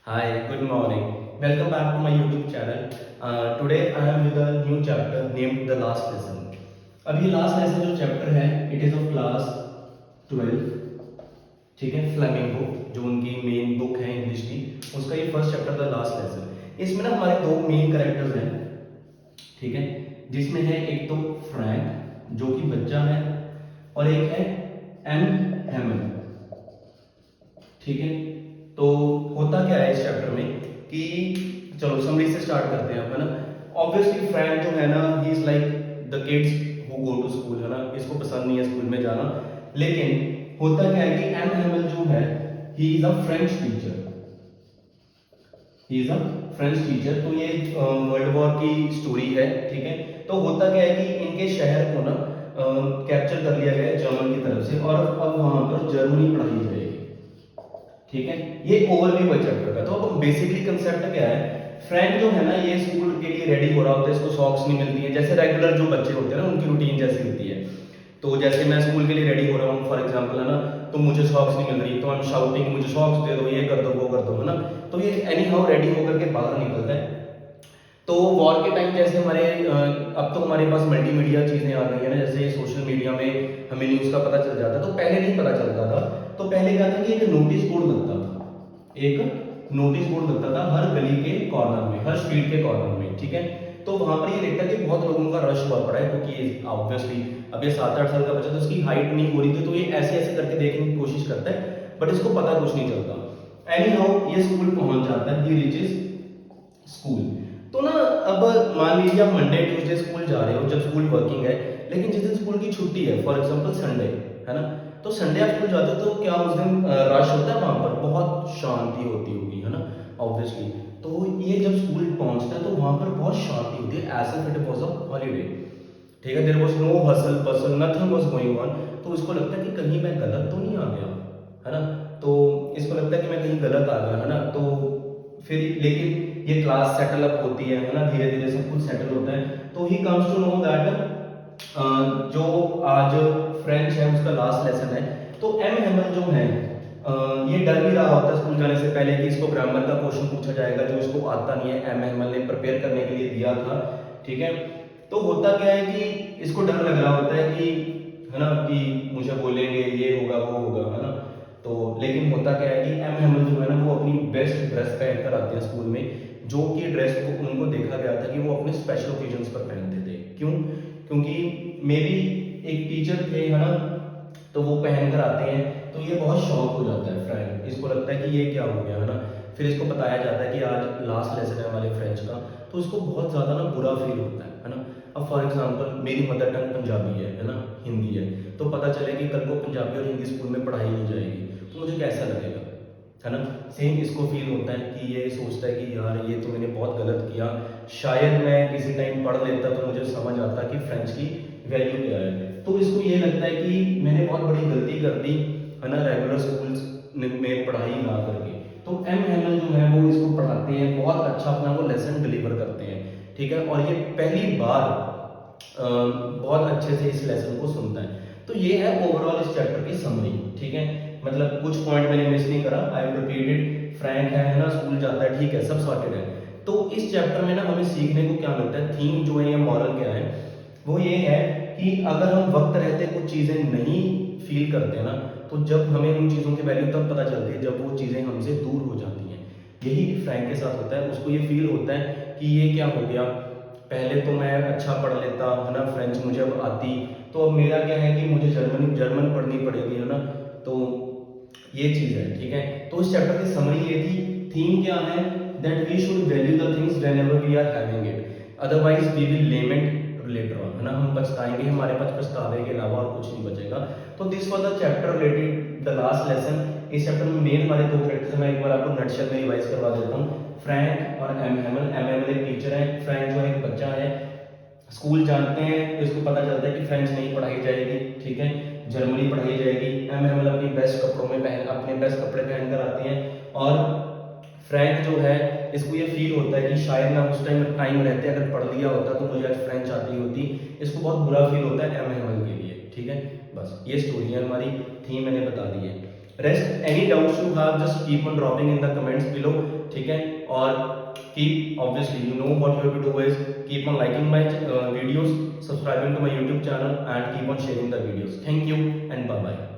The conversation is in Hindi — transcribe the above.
Hi, good morning. Welcome back to my YouTube channel. Today I am with a new chapter named The Last Lesson. अब ये लास्ट लेसन जो चैप्टर है इट इज ऑफ क्लास 12, ठीक है, फ्लेमिंगो जो उनकी मेन बुक है इंग्लिश की, उसका ये first chapter the last lesson. इसमें ना हमारे दो मेन कैरेक्टर्स हैं, ठीक है, जिसमें है एक तो फ्रैंक जो कि बच्चा है और एक है एम हैमन, ठीक है। तो होता क्या है इस चैप्टर में कि चलो समरी से स्टार्ट करते हैं, है ना। ऑब्वियसली फ्रैंक जो है ना he is like the kids who go to school, है ना, इसको पसंद नहीं है स्कूल में जाना। लेकिन होता क्या है कि एम हैमल जो है he is a French teacher, he is a French teacher. तो ये वर्ल्ड वॉर की स्टोरी है, ठीक है। तो होता क्या है कि इनके शहर को ना कैप्चर कर लिया गया है जर्मन की तरफ से, और अब वहां पर जर्मनी पढ़ाई जाएगी, ठीक है। ये ओवरव्यू है चैप्टर का। तो अब बेसिकली कंसेप्ट क्या है, फ्रैंक जो है ना ये स्कूल के लिए रेडी हो रहा होता है, इसको सॉक्स नहीं मिलती है, जैसे रेगुलर जो बच्चे होते हैं ना उनकी रूटीन जैसी होती है। तो जैसे मैं स्कूल के लिए रेडी हो रहा हूँ फॉर एग्जांपल, है ना, तो मुझे सॉक्स नहीं मिल रही, तो आई एम शाउटिंग मुझे सॉक्स दे दो, ये कर दो वो कर दो, है ना। तो ये एनी हाउ रेडी होकर के बाहर निकलता है। तो वॉर के टाइम जैसे हमारे अब तो हमारे पास मल्टीमीडिया चीज़ें आ गई है ना, जैसे सोशल मीडिया में हमें न्यूज़ का पता चल जाता है, तो पहले नहीं पता चलता था। तो पहले क्या था कि एक नोटिस बोर्ड लगता था, एक नोटिस बोर्ड लगता था हर गली के कॉर्नर में, हर स्ट्रीट के कॉर्नर में, ठीक है। तो वहां पर ये देखता है कि बहुत लोगों का रश हुआ पड़ा है, क्योंकि ऑब्वियसली अब ये 7-8 साल का बच्चा, तो उसकी हाइट नहीं हो रही थी, तो ये ऐसे ऐसे करके देखने की कोशिश करता है, बट इसको पता कुछ नहीं चलता। एनी हाउ ये स्कूल पहुंच जाता है, ही रीचेस स्कूल। तो ना अब मान लीजिए आप मंडे ट्यूसडे स्कूल जा रहे हो जब स्कूल वर्किंग है, लेकिन जिस दिन स्कूल की छुट्टी है फॉर एग्जांपल संडे, है ना, तो संडे आप स्कूल जाते हो तो क्या उस दिन रश होता है वहां पर, बहुत शांति होती होगी, है ना, ऑब्वियसली। तो ये जब स्कूल पहुंचता है तो वहां पर बहुत शांति होती है, as if it was a holiday, ठीक है। There was no hustle bustle, nothing was going on. तो इसको लगता है कि कहीं मैं गलत तो नहीं आ गया, है ना। तो इसको लगता है कि मैं कहीं गलत आ गया, है ना। तो फिर लेकिन ये क्लास सेटल अप होती है ना, धीरे धीरे सब कुछ सेटल होता है। तो he comes to know that जो आज फ्रेंच है उसका लास्ट लेसन है। तो एम हैमल जो है ये डर भी रहा होता है स्कूल जाने से पहले कि इसको ग्रामर का क्वेश्चन पूछा जाएगा जो इसको आता नहीं है, एम हैमल ने प्रिपेयर करने के लिए दिया था, ठीक है। तो होता क्या है कि इसको डर लग रहा होता है कि, है ना, कि मुझे बोलेंगे ये होगा वो होगा, है ना। तो लेकिन होता क्या है कि एम हैमल जो है ना वो अपनी बेस्ट ड्रेस पहन कर आते हैं स्कूल में, जो कि ड्रेस को उनको देखा गया था कि वो अपने स्पेशल ओकेजन्स पर पहनते थे। क्यों? क्योंकि मे बी एक टीचर थे, है ना, तो वो पहन कर आते हैं, तो ये बहुत शौक हो जाता है फ्रेंड, इसको लगता है कि ये क्या हो गया, है ना। फिर इसको बताया जाता है कि आज लास्ट लेसन है हमारे फ्रेंच का, तो इसको बहुत ज़्यादा ना बुरा फील होता है ना। अब फॉर एग्जांपल मेरी मदर टंग पंजाबी है ना, हिंदी है, तो पता चले कि कल को पंजाबी और हिंदी स्कूल में पढ़ाई नहीं जाएगी, तो मुझे कैसा लगेगा, है ना। सेम इसको फील होता है कि ये सोचता है कि यार ये तो मैंने बहुत गलत किया, शायद मैं किसी टाइम पढ़ लेता तो मुझे समझ आता कि फ्रेंच की वैल्यू क्या है। तो इसको ये लगता है कि मैंने बहुत बड़ी गलती कर दी, है ना, रेगुलर स्कूल्स में पढ़ाई ना करके। तो एम हैमल जो है वो इसको पढ़ाते हैं, बहुत अच्छा अपना वो लेसन डिलीवर करते हैं, ठीक है। और ये पहली बार बहुत अच्छे से इस लेसन को सुनता है। तो ये है ओवरऑल इस चैप्टर की समरी, ठीक है। मतलब कुछ पॉइंट मैंने मिस नहीं करा, आई रिपीटेड। फ्रैंक है ना, स्कूल जाता है, ठीक है, सब सॉर्टेड है। तो इस चैप्टर में ना हमें सीखने को क्या मिलता है, थीम जो है या मॉरल क्या है, वो ये है कि अगर हम वक्त रहते कुछ चीज़ें नहीं फील करते ना, तो जब हमें उन चीज़ों की वैल्यू तब पता चलती है जब वो चीज़ें हमसे दूर हो जाती हैं। यही फ्रैंक के साथ होता है, उसको ये फील होता है कि ये क्या हो गया, पहले तो मैं अच्छा पढ़ लेता, है ना, फ्रेंच मुझे अब आती, तो अब मेरा क्या है कि मुझे जर्मन पढ़नी पड़ेगी, है ना। तो ये चीज़ है, ठीक है। तो इस चैप्टर की समरी ये थी, थीम क्या है, that we should value the things whenever we are having it, otherwise we will lament later on, है ना, हम पछताएंगे, हमारे पास पछतावे के अलावा और कुछ नहीं बचेगा। तो this was the chapter related the last lesson. इस चैप्टर में मेन हमारे दो कैरेक्टर्स, मैं एक बार आपको नटशेल में रिवाइज करवा देता हूँ। फ्रैंक और एम हैमल। एम हैमल एक टीचर है, फ्रैंक जो है एक बच्चा है। स्कूल जानते हैं तो इसको पता चलता है कि फ्रेंच नहीं पढ़ाई जाएगी, ठीक है, जर्मनी पढ़ाई जाएगी। एम हैमल अपनी बेस्ट कपड़ों में अपने बेस्ट कपड़े पहन कर आते हैं। और फ्रैंक जो है इसको ये फील होता है कि शायद मैं उस टाइम रहते अगर पढ़ लिया होता तो मुझे आज फ्रेंच आती होती। इसको बहुत बुरा फील होता है एम हैमल के लिए, ठीक है। बस ये स्टोरी है हमारी, थीम मैंने बता दी है। Rest any doubts you have just keep on dropping in the comments below, ठीक है। और keep obviously you know what you have to do is keep on liking my videos, subscribing to my YouTube channel and keep on sharing the videos. Thank you and bye bye.